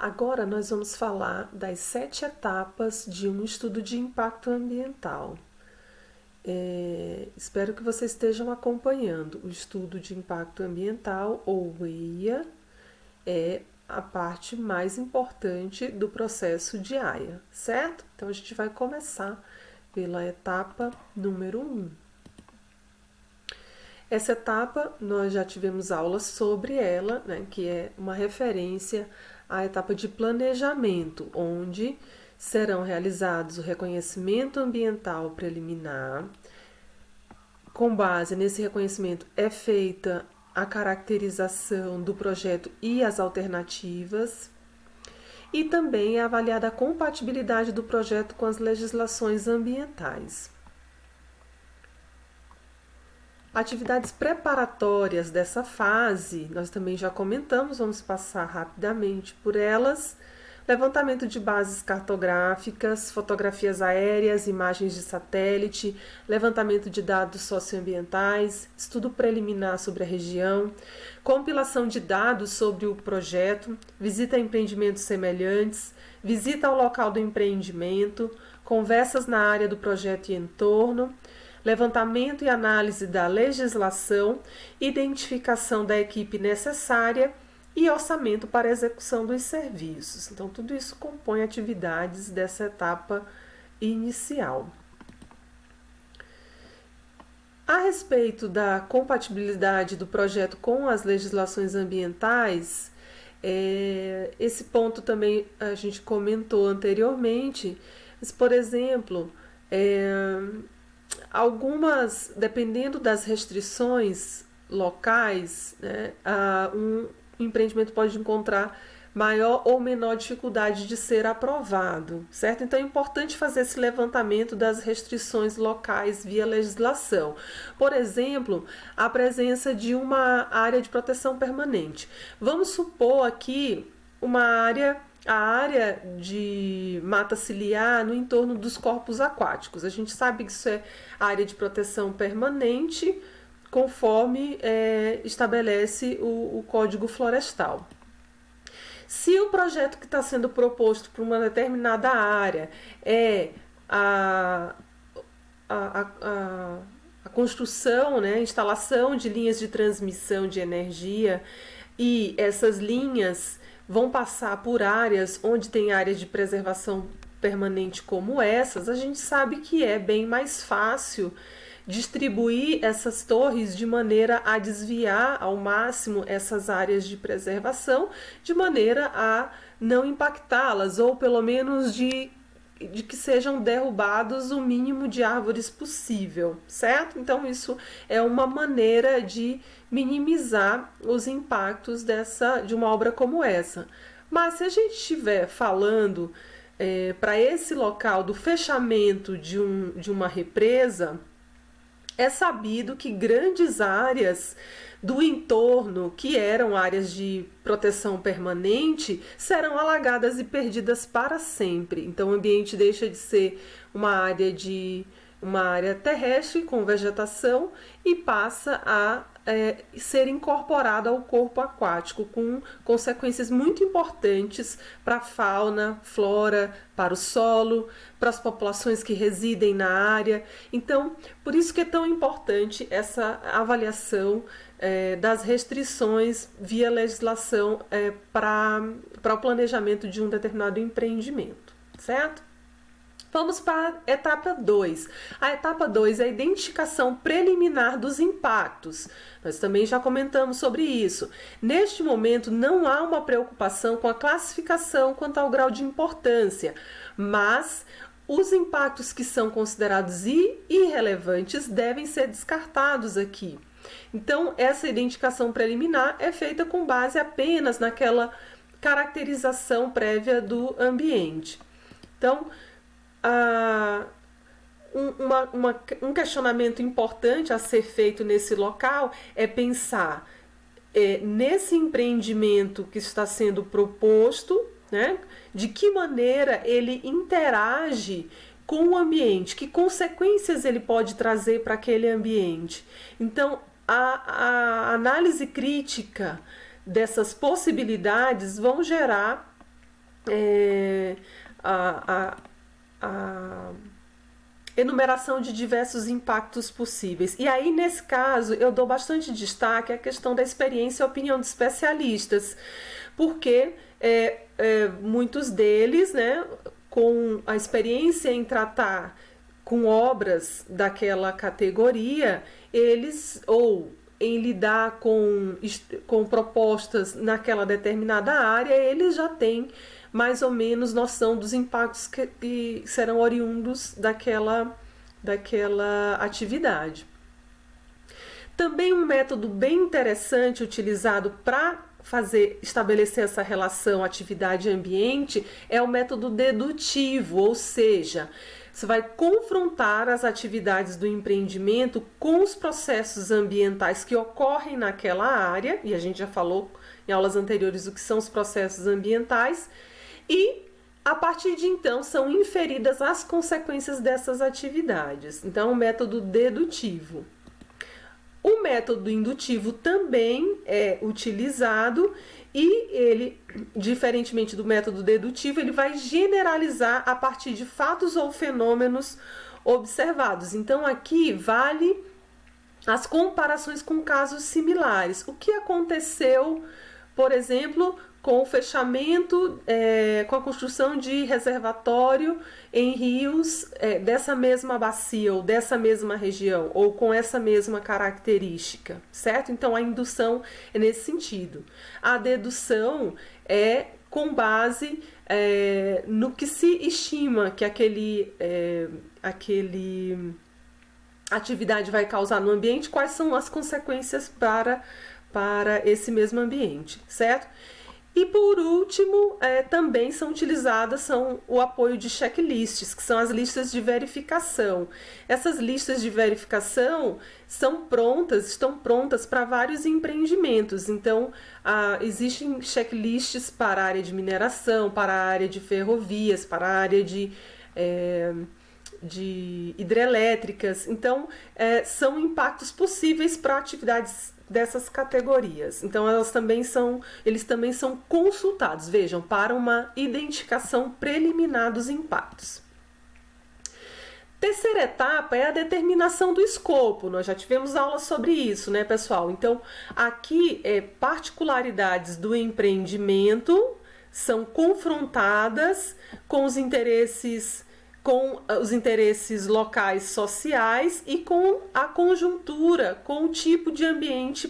Agora nós vamos falar das 7 etapas de um estudo de impacto ambiental. Espero que vocês estejam acompanhando. O estudo de impacto ambiental, ou EIA, é a parte mais importante do processo de AIA, certo? Então a gente vai começar pela etapa número 1. Essa etapa nós já tivemos aulas sobre ela, né, que é uma referência à etapa de planejamento, onde serão realizados o reconhecimento ambiental preliminar. Com base nesse reconhecimento é feita a caracterização do projeto e as alternativas, e também é avaliada a compatibilidade do projeto com as legislações ambientais. Atividades preparatórias dessa fase, nós também já comentamos, vamos passar rapidamente por elas. Levantamento de bases cartográficas, fotografias aéreas, imagens de satélite, levantamento de dados socioambientais, estudo preliminar sobre a região, compilação de dados sobre o projeto, visita a empreendimentos semelhantes, visita ao local do empreendimento, conversas na área do projeto e entorno, levantamento e análise da legislação, identificação da equipe necessária e orçamento para a execução dos serviços. Então, tudo isso compõe atividades dessa etapa inicial. A respeito da compatibilidade do projeto com as legislações ambientais, esse ponto também a gente comentou anteriormente, mas, por exemplo, algumas, dependendo das restrições locais, né, um empreendimento pode encontrar maior ou menor dificuldade de ser aprovado, certo? Então é importante fazer esse levantamento das restrições locais via legislação. Por exemplo, a presença de uma área de proteção permanente. Vamos supor aqui a área de mata ciliar no entorno dos corpos aquáticos. A gente sabe que isso é área de proteção permanente, conforme estabelece o Código Florestal. Se o projeto que está sendo proposto para uma determinada área é a construção, né, instalação de linhas de transmissão de energia, e essas linhas vão passar por áreas onde tem áreas de preservação permanente como essas, a gente sabe que é bem mais fácil distribuir essas torres de maneira a desviar ao máximo essas áreas de preservação, de maneira a não impactá-las, ou pelo menos de que sejam derrubados o mínimo de árvores possível, certo? Então isso é uma maneira de minimizar os impactos de uma obra como essa. Mas se a gente estiver falando para esse local do fechamento de uma represa, é sabido que grandes áreas do entorno, que eram áreas de proteção permanente, serão alagadas e perdidas para sempre. Então o ambiente deixa de ser uma área terrestre com vegetação e passa a ser incorporada ao corpo aquático, com consequências muito importantes para a fauna, flora, para o solo, para as populações que residem na área. Então, por isso que é tão importante essa avaliação das restrições via legislação para o planejamento de um determinado empreendimento, certo? Vamos para a etapa 2. A etapa 2 é a identificação preliminar dos impactos. Nós também já comentamos sobre isso. Neste momento, não há uma preocupação com a classificação quanto ao grau de importância, mas os impactos que são considerados irrelevantes devem ser descartados aqui. Então, essa identificação preliminar é feita com base apenas naquela caracterização prévia do ambiente. Então, um questionamento importante a ser feito nesse local é pensar nesse empreendimento que está sendo proposto, né, de que maneira ele interage com o ambiente, que consequências ele pode trazer para aquele ambiente. Então, a análise crítica dessas possibilidades vão gerar é, a, a enumeração de diversos impactos possíveis. E aí, nesse caso, eu dou bastante destaque à questão da experiência e opinião de especialistas, porque muitos deles, né, com a experiência em tratar com obras daquela categoria, eles, ou em lidar com propostas naquela determinada área, eles já têm mais ou menos noção dos impactos que serão oriundos daquela atividade. Também um método bem interessante utilizado para estabelecer essa relação atividade-ambiente é o método dedutivo, ou seja, você vai confrontar as atividades do empreendimento com os processos ambientais que ocorrem naquela área, e a gente já falou em aulas anteriores o que são os processos ambientais, e a partir de então são inferidas as consequências dessas atividades. Então, o método dedutivo. O método indutivo também é utilizado e ele, diferentemente do método dedutivo, ele vai generalizar a partir de fatos ou fenômenos observados. Então, aqui vale as comparações com casos similares. O que aconteceu, por exemplo, com o fechamento, com a construção de reservatório em rios dessa mesma bacia ou dessa mesma região, ou com essa mesma característica, certo? Então, a indução é nesse sentido. A dedução é com base no que se estima que aquele atividade vai causar no ambiente, quais são as consequências para esse mesmo ambiente, certo? E por último, também são utilizadas o apoio de checklists, que são as listas de verificação. Essas listas de verificação estão prontas para vários empreendimentos. Então, existem checklists para a área de mineração, para a área de ferrovias, para a área de hidrelétricas. Então, são impactos possíveis para atividades dessas categorias. Então, eles também são consultados, vejam, para uma identificação preliminar dos impactos. Terceira etapa é a determinação do escopo. Nós já tivemos aula sobre isso, né, pessoal? Então, aqui, particularidades do empreendimento são confrontadas com os interesses locais sociais e com a conjuntura, com o tipo de ambiente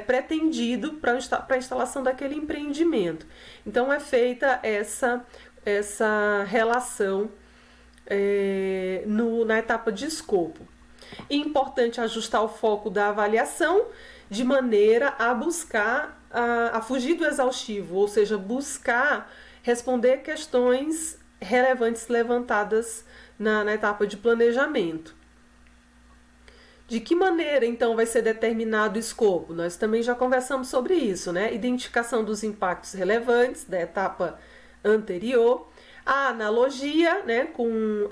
pretendido para a instalação daquele empreendimento. Então, é feita essa relação na etapa de escopo. É importante ajustar o foco da avaliação de maneira a buscar, a fugir do exaustivo, ou seja, buscar responder questões relevantes levantadas na etapa de planejamento. De que maneira, então, vai ser determinado o escopo? Nós também já conversamos sobre isso, né? Identificação dos impactos relevantes da etapa anterior, a analogia, né, com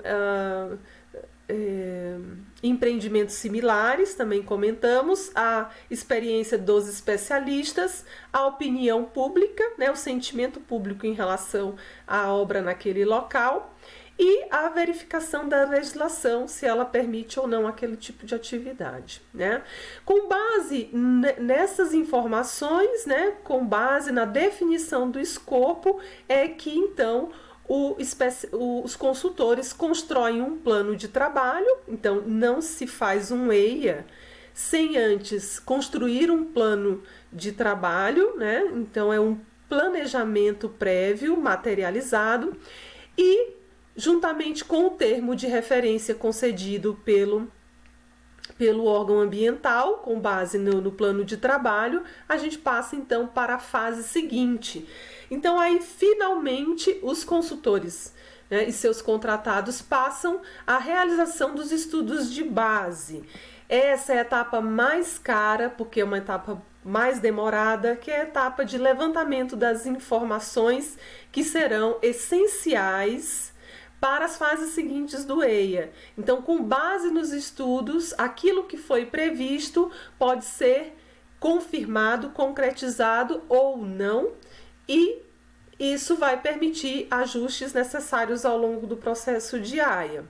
empreendimentos similares, também comentamos, a experiência dos especialistas, a opinião pública, né, o sentimento público em relação à obra naquele local e a verificação da legislação, se ela permite ou não aquele tipo de atividade, né? Com base nessas informações, né, com base na definição do escopo, é que então os consultores constroem um plano de trabalho. Então, não se faz um EIA sem antes construir um plano de trabalho, né? Então, é um planejamento prévio, materializado, e juntamente com o termo de referência concedido pelo órgão ambiental, com base no plano de trabalho, a gente passa então para a fase seguinte. Então, aí, finalmente, os consultores, né, e seus contratados passam à realização dos estudos de base. Essa é a etapa mais cara, porque é uma etapa mais demorada, que é a etapa de levantamento das informações que serão essenciais para as fases seguintes do EIA. Então, com base nos estudos, aquilo que foi previsto pode ser confirmado, concretizado ou não, e isso vai permitir ajustes necessários ao longo do processo de AIA.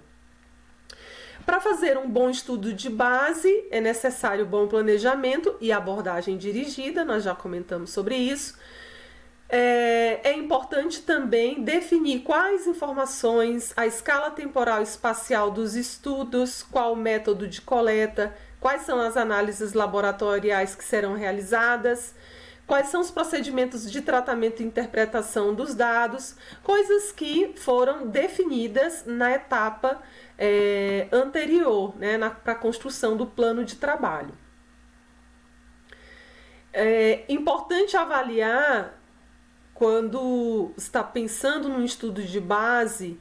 Para fazer um bom estudo de base, é necessário bom planejamento e abordagem dirigida, nós já comentamos sobre isso. É importante também definir quais informações, a escala temporal e espacial dos estudos, qual o método de coleta, quais são as análises laboratoriais que serão realizadas, quais são os procedimentos de tratamento e interpretação dos dados, coisas que foram definidas na etapa anterior, né, para a construção do plano de trabalho. É importante avaliar, quando está pensando num estudo de base,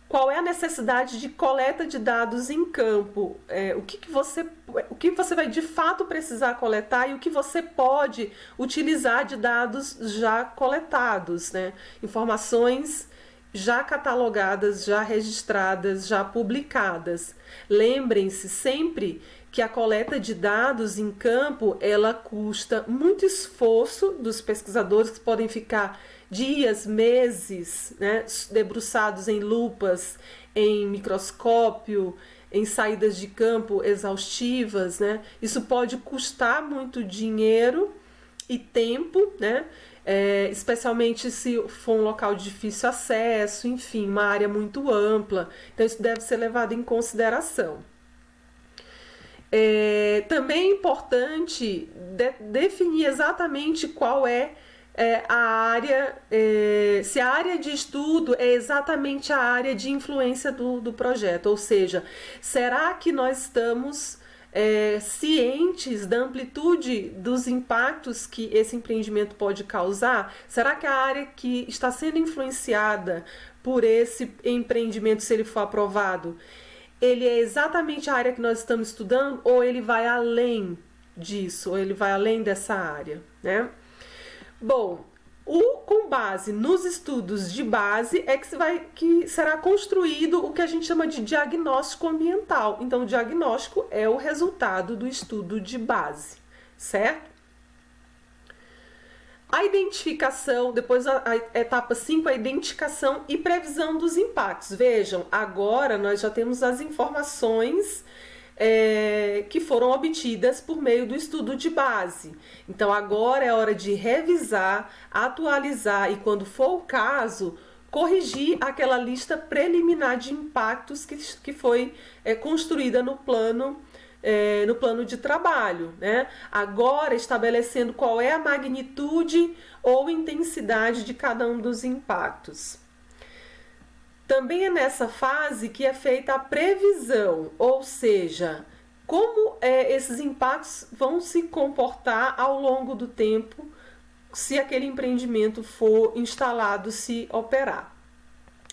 qual é a necessidade de coleta de dados em campo, o que você vai de fato precisar coletar e o que você pode utilizar de dados já coletados, né? Informações já catalogadas, já registradas, já publicadas. Lembrem-se sempre que a coleta de dados em campo, ela custa muito esforço dos pesquisadores, que podem ficar dias, meses, né, debruçados em lupas, em microscópio, em saídas de campo exaustivas, né? Isso pode custar muito dinheiro e tempo, né? Especialmente se for um local de difícil acesso, enfim, uma área muito ampla. Então isso deve ser levado em consideração. Também é importante definir exatamente qual é a área, se a área de estudo é exatamente a área de influência do projeto, ou seja, será que nós estamos cientes da amplitude dos impactos que esse empreendimento pode causar? Será que a área que está sendo influenciada por esse empreendimento, se ele for aprovado, ele é exatamente a área que nós estamos estudando, ou ele vai além disso, ou ele vai além dessa área, né? Bom, com base nos estudos de base que será construído o que a gente chama de diagnóstico ambiental. Então, o diagnóstico é o resultado do estudo de base, certo? A identificação, depois a etapa 5, a identificação e previsão dos impactos. Vejam, agora nós já temos as informações que foram obtidas por meio do estudo de base. Então agora é hora de revisar, atualizar e, quando for o caso, corrigir aquela lista preliminar de impactos que foi construída no plano de trabalho, né? Agora estabelecendo qual é a magnitude ou intensidade de cada um dos impactos. Também é nessa fase que é feita a previsão, ou seja, como esses impactos vão se comportar ao longo do tempo se aquele empreendimento for instalado, se operar.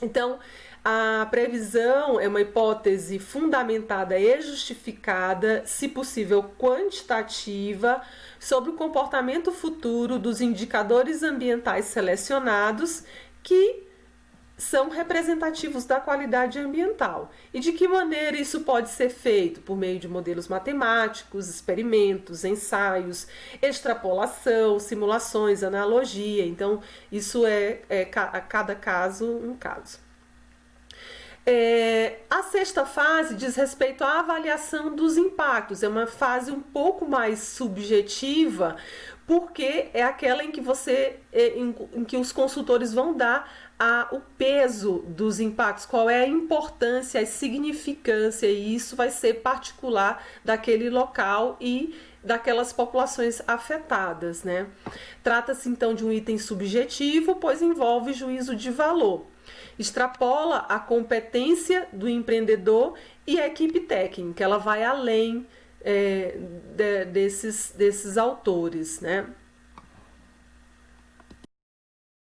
Então, a previsão é uma hipótese fundamentada e justificada, se possível quantitativa, sobre o comportamento futuro dos indicadores ambientais selecionados, que são representativos da qualidade ambiental. E de que maneira isso pode ser feito? Por meio de modelos matemáticos, experimentos, ensaios, extrapolação, simulações, analogia. Então, isso a cada caso um caso. A sexta fase diz respeito à avaliação dos impactos. É uma fase um pouco mais subjetiva, porque é aquela em que em que os consultores vão dar o peso dos impactos, qual é a importância, a significância, e isso vai ser particular daquele local e daquelas populações afetadas, né? Trata-se então de um item subjetivo, pois envolve juízo de valor. Extrapola a competência do empreendedor e a equipe técnica, ela vai além desses autores, né?